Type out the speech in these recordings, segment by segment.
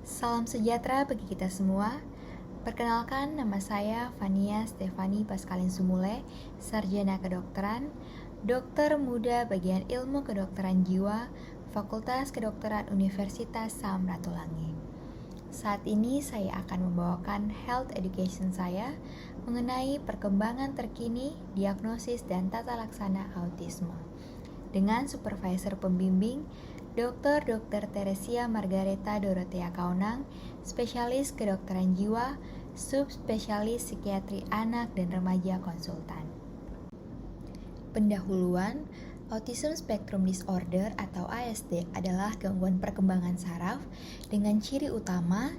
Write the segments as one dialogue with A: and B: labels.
A: Salam sejahtera bagi kita semua. Perkenalkan, nama saya Fania Stefani Paskalin Sumule, Sarjana Kedokteran, dokter muda bagian ilmu kedokteran jiwa, Fakultas Kedokteran Universitas Samratulangi. Saat ini saya akan membawakan health education saya mengenai perkembangan terkini, diagnosis dan tata laksana autisme. Dengan supervisor pembimbing, Dr. Teresia Margareta Dorothea Kaunang, spesialis kedokteran jiwa, subspesialis psikiatri anak dan remaja konsultan. Pendahuluan, Autism Spectrum Disorder atau ASD adalah gangguan perkembangan saraf dengan ciri utama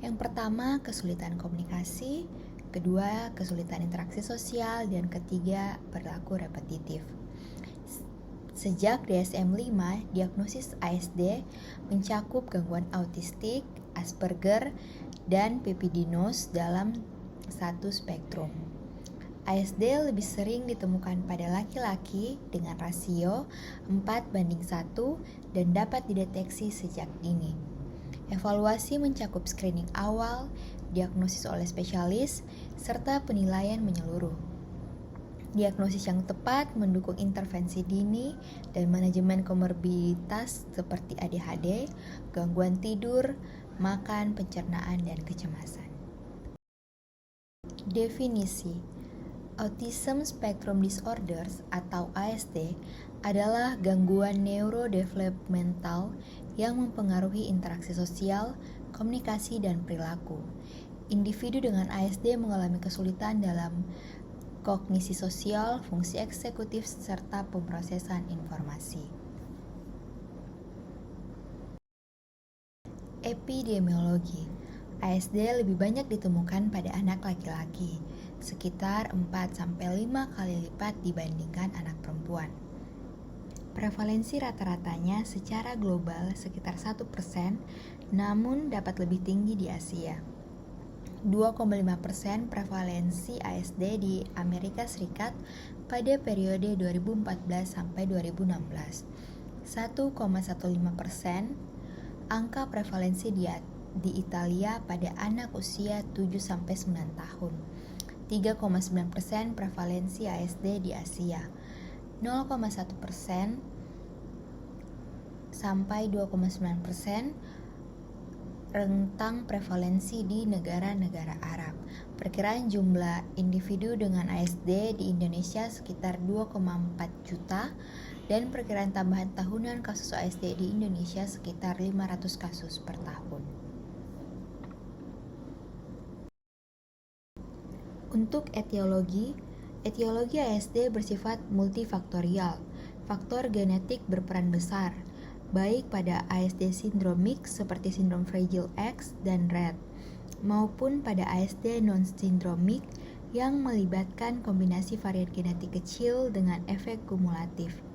A: yang pertama kesulitan komunikasi, kedua kesulitan interaksi sosial, dan ketiga perilaku repetitif. Sejak DSM-5, diagnosis ASD mencakup gangguan autistik, Asperger, dan Pepidinoz dalam satu spektrum. ASD lebih sering ditemukan pada laki-laki dengan rasio 4:1 dan dapat dideteksi sejak dini. Evaluasi mencakup screening awal, diagnosis oleh spesialis, serta penilaian menyeluruh. Diagnosis yang tepat mendukung intervensi dini dan manajemen komorbiditas seperti ADHD, gangguan tidur, makan, pencernaan, dan kecemasan. Definisi Autism Spectrum Disorders atau ASD adalah gangguan neurodevelopmental yang mempengaruhi interaksi sosial, komunikasi, dan perilaku. Individu dengan ASD mengalami kesulitan dalam kognisi sosial, fungsi eksekutif, serta pemrosesan informasi. Epidemiologi ASD lebih banyak ditemukan pada anak laki-laki, sekitar 4-5 kali lipat dibandingkan anak perempuan. Prevalensi rata-ratanya secara global sekitar 1%, namun dapat lebih tinggi di Asia. 2,5% prevalensi ASD di Amerika Serikat pada periode 2014 sampai 2016. 1,15% angka prevalensi di Italia pada anak usia 7 sampai 9 tahun. 3,9% prevalensi ASD di Asia. 0,1% sampai 2,9% rentang prevalensi di negara-negara Arab. Perkiraan jumlah individu dengan ASD di Indonesia sekitar 2,4 juta dan perkiraan tambahan tahunan kasus ASD di Indonesia sekitar 500 kasus per tahun. Untuk etiologi ASD bersifat multifaktorial. Faktor genetik berperan besar, baik pada ASD sindromik seperti sindrom Fragile X dan Rett, maupun pada ASD non-sindromik yang melibatkan kombinasi varian genetik kecil dengan efek kumulatif.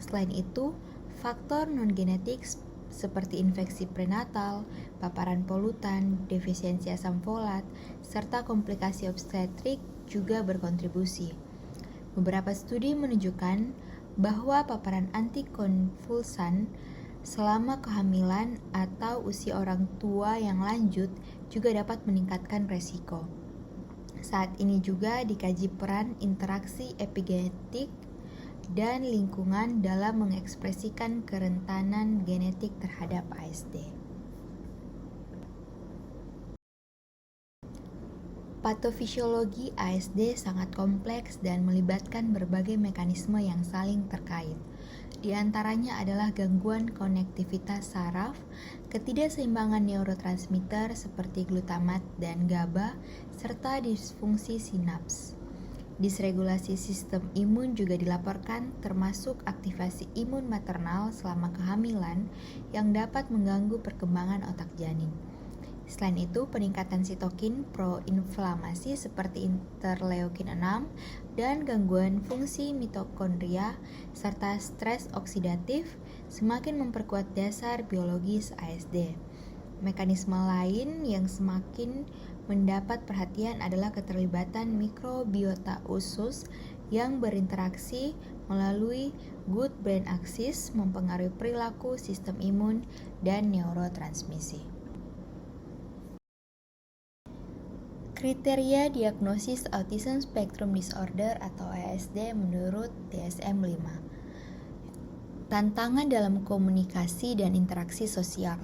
A: Selain itu, faktor non-genetik seperti infeksi prenatal, paparan polutan, defisiensi asam folat, serta komplikasi obstetrik juga berkontribusi. Beberapa studi menunjukkan bahwa paparan antikonvulsan selama kehamilan atau usia orang tua yang lanjut juga dapat meningkatkan resiko. Saat ini juga dikaji peran interaksi epigenetik dan lingkungan dalam mengekspresikan kerentanan genetik terhadap ASD. Patofisiologi ASD sangat kompleks dan melibatkan berbagai mekanisme yang saling terkait. Di antaranya adalah gangguan konektivitas saraf, ketidakseimbangan neurotransmitter seperti glutamat dan GABA, serta disfungsi sinaps. Disregulasi sistem imun juga dilaporkan, termasuk aktivasi imun maternal selama kehamilan yang dapat mengganggu perkembangan otak janin. Selain itu, peningkatan sitokin proinflamasi seperti interleukin 6 dan gangguan fungsi mitokondria serta stres oksidatif semakin memperkuat dasar biologis ASD. Mekanisme lain yang semakin mendapat perhatian adalah keterlibatan mikrobiota usus yang berinteraksi melalui good brain axis mempengaruhi perilaku, sistem imun, dan neurotransmisi. Kriteria diagnosis Autism Spectrum Disorder atau ASD menurut DSM-5. Tantangan dalam komunikasi dan interaksi sosial.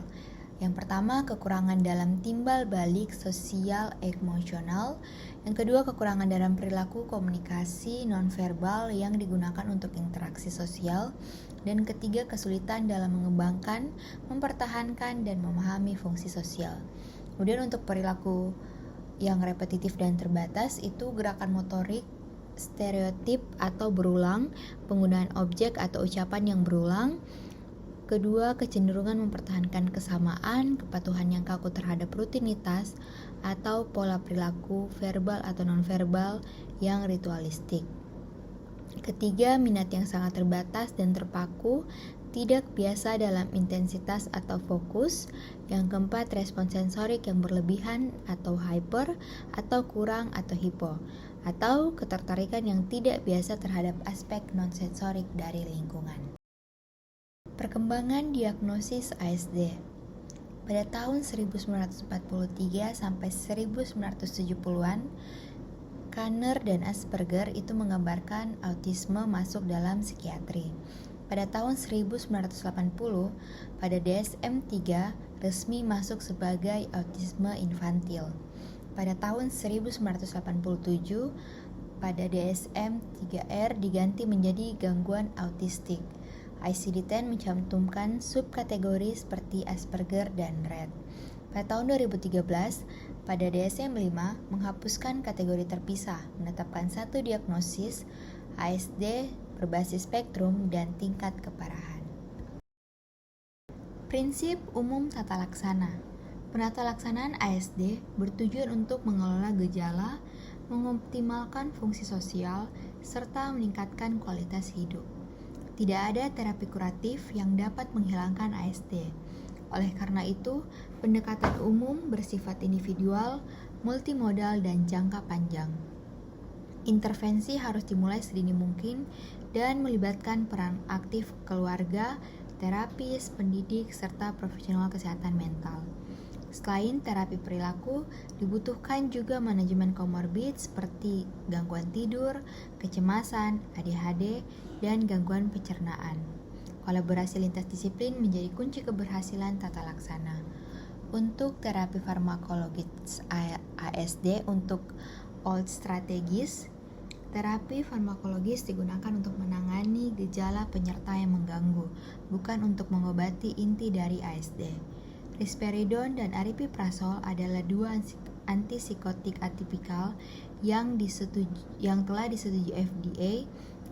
A: Yang pertama, kekurangan dalam timbal balik sosial emosional. Yang kedua, kekurangan dalam perilaku komunikasi nonverbal yang digunakan untuk interaksi sosial. Dan ketiga, kesulitan dalam mengembangkan, mempertahankan, dan memahami fungsi sosial. Kemudian untuk perilaku yang repetitif dan terbatas itu gerakan motorik stereotip atau berulang, penggunaan objek atau ucapan yang berulang. Kedua, kecenderungan mempertahankan kesamaan, kepatuhan yang kaku terhadap rutinitas, atau pola perilaku verbal atau nonverbal yang ritualistik. Ketiga, minat yang sangat terbatas dan terpaku, tidak biasa dalam intensitas atau fokus. Yang keempat, respons sensorik yang berlebihan atau hyper, atau kurang atau hipo, atau ketertarikan yang tidak biasa terhadap aspek non-sensorik dari lingkungan. Perkembangan diagnosis ASD. Pada tahun 1943 sampai 1970-an, Kanner dan Asperger itu menggambarkan autisme masuk dalam psikiatri. Pada tahun 1980, pada DSM-3 resmi masuk sebagai autisme infantil. Pada tahun 1987, pada DSM-3R diganti menjadi gangguan autistik. ICD-10 mencantumkan subkategori seperti Asperger dan Rett. Pada tahun 2013, pada DSM-5 menghapuskan kategori terpisah, menetapkan satu diagnosis ASD berbasis spektrum dan tingkat keparahan. Prinsip umum tata laksana. Penata laksanaan ASD bertujuan untuk mengelola gejala, mengoptimalkan fungsi sosial, serta meningkatkan kualitas hidup. Tidak ada terapi kuratif yang dapat menghilangkan ASD. Oleh karena itu, pendekatan umum bersifat individual, multimodal, dan jangka panjang. Intervensi harus dimulai sedini mungkin dan melibatkan peran aktif keluarga, terapis, pendidik, serta profesional kesehatan mental. Selain terapi perilaku, dibutuhkan juga manajemen komorbid seperti gangguan tidur, kecemasan, ADHD, dan gangguan pencernaan. Kolaborasi lintas disiplin menjadi kunci keberhasilan tata laksana. Untuk terapi farmakologis ASD untuk old strategis, terapi farmakologis digunakan untuk menangani gejala penyerta yang mengganggu, bukan untuk mengobati inti dari ASD. Risperidon dan aripiprazol adalah dua antipsikotik atipikal yang telah disetujui FDA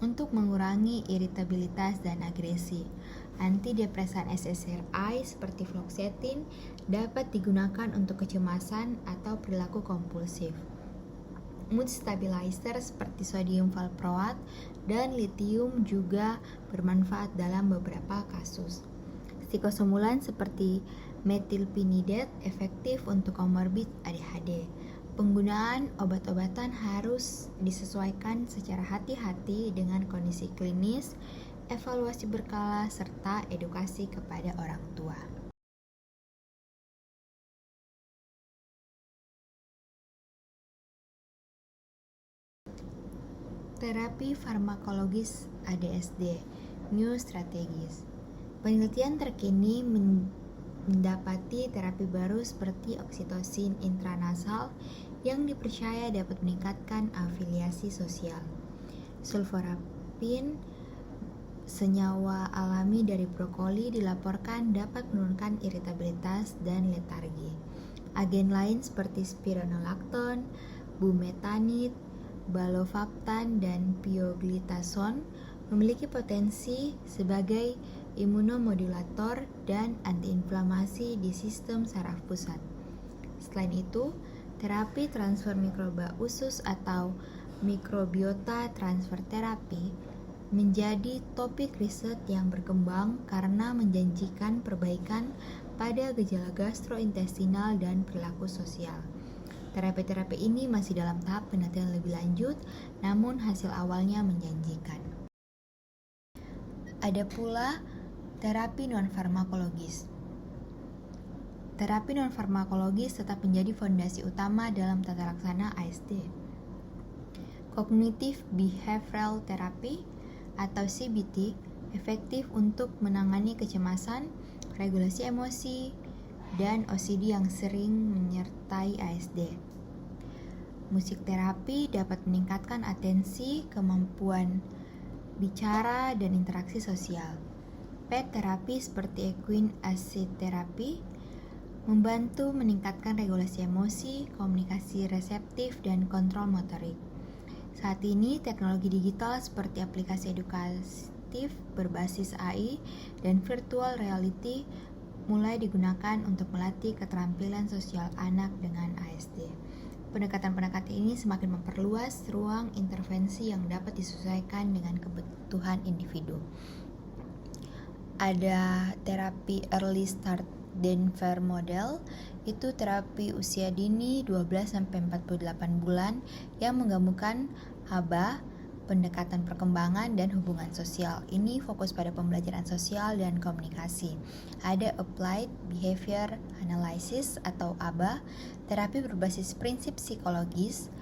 A: untuk mengurangi iritabilitas dan agresi. Antidepresan SSRI seperti fluoxetine dapat digunakan untuk kecemasan atau perilaku kompulsif. Mood stabilizer seperti sodium valproate dan lithium juga bermanfaat dalam beberapa kasus. Psikostimulan seperti metilpinidate efektif untuk komorbid ADHD. Penggunaan obat-obatan harus disesuaikan secara hati-hati dengan kondisi klinis, evaluasi berkala, serta edukasi kepada orang tua. Terapi farmakologis ADSD, New Strategies. Penelitian terkini mendapati terapi baru seperti oksitosin intranasal yang dipercaya dapat meningkatkan afiliasi sosial. Sulforapin, senyawa alami dari brokoli, dilaporkan dapat menurunkan iritabilitas dan letargi. Agen lain seperti spironolakton, bumetanid, balofaptan, dan pioglitason memiliki potensi sebagai imunomodulator dan antiinflamasi di sistem saraf pusat. Selain itu, terapi transfer mikroba usus atau mikrobiota transfer terapi menjadi topik riset yang berkembang karena menjanjikan perbaikan pada gejala gastrointestinal dan perilaku sosial. Terapi-terapi ini masih dalam tahap penelitian lebih lanjut, namun hasil awalnya menjanjikan. Ada pula terapi non-farmakologis. terapi non-farmakologis tetap menjadi fondasi utama dalam tata laksana ASD. Cognitive Behavioral Therapy atau CBT efektif untuk menangani kecemasan, regulasi emosi, dan OCD yang sering menyertai ASD. Musik terapi dapat meningkatkan atensi, kemampuan bicara, dan interaksi sosial. PET terapi seperti equine assist therapy membantu meningkatkan regulasi emosi, komunikasi reseptif, dan kontrol motorik. Saat ini, teknologi digital seperti aplikasi edukatif berbasis AI dan virtual reality mulai digunakan untuk melatih keterampilan sosial anak dengan ASD. Pendekatan-pendekatan ini semakin memperluas ruang intervensi yang dapat disesuaikan dengan kebutuhan individu. Ada terapi early start Denver model, itu terapi usia dini 12-48 bulan yang menggabungkan ABA, pendekatan perkembangan, dan hubungan sosial. Ini fokus pada pembelajaran sosial dan komunikasi. Ada Applied Behavior Analysis atau ABA, terapi berbasis prinsip psikologis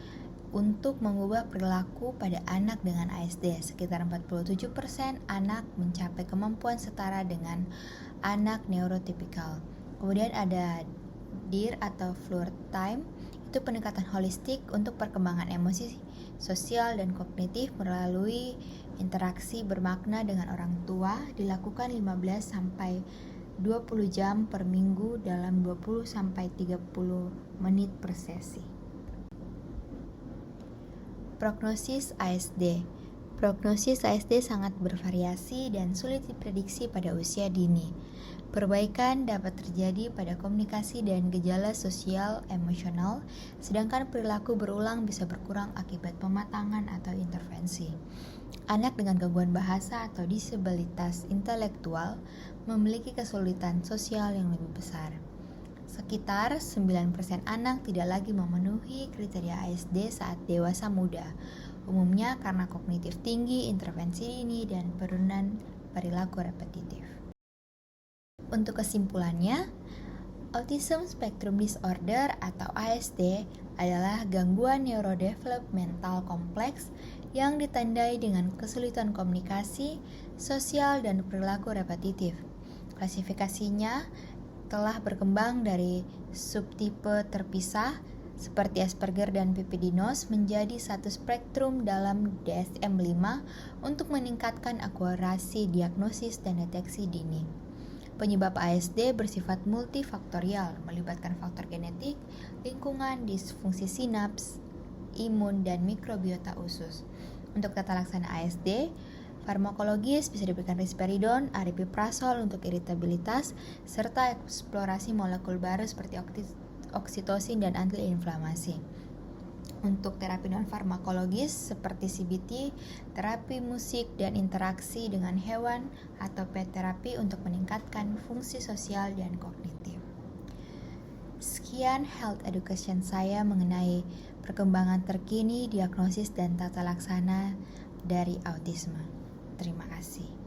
A: untuk mengubah perilaku pada anak dengan ASD. Sekitar 47% anak mencapai kemampuan setara dengan anak neurotipikal. Kemudian ada DIR atau Fluor Time, itu pendekatan holistik untuk perkembangan emosi, sosial, dan kognitif melalui interaksi bermakna dengan orang tua, dilakukan 15-20 jam per minggu dalam 20-30 menit per sesi. Prognosis ASD. Prognosis ASD sangat bervariasi dan sulit diprediksi pada usia dini. Perbaikan dapat terjadi pada komunikasi dan gejala sosial emosional, sedangkan perilaku berulang bisa berkurang akibat pematangan atau intervensi. Anak dengan gangguan bahasa atau disabilitas intelektual memiliki kesulitan sosial yang lebih besar. Sekitar 9% anak tidak lagi memenuhi kriteria ASD saat dewasa muda, umumnya karena kognitif tinggi, intervensi dini, dan penurunan perilaku repetitif. Untuk kesimpulannya, Autism Spectrum Disorder atau ASD adalah gangguan neurodevelopmental kompleks yang ditandai dengan kesulitan komunikasi, sosial, dan perilaku repetitif. Klasifikasinya telah berkembang dari subtipe terpisah seperti Asperger dan Peptidinos menjadi satu spektrum dalam DSM-5 untuk meningkatkan akurasi diagnosis dan deteksi dini. Penyebab ASD bersifat multifaktorial, melibatkan faktor genetik, lingkungan, disfungsi sinaps, imun, dan mikrobiota usus. Untuk tata laksana ASD, farmakologis bisa diberikan risperidon, aripiprazol untuk iritabilitas, serta eksplorasi molekul baru seperti oksitosin dan antiinflamasi. Untuk terapi non-farmakologis seperti CBT, terapi musik, dan interaksi dengan hewan atau pet terapi untuk meningkatkan fungsi sosial dan kognitif. Sekian health education saya mengenai perkembangan terkini, diagnosis, dan tata laksana dari autisme. Terima kasih.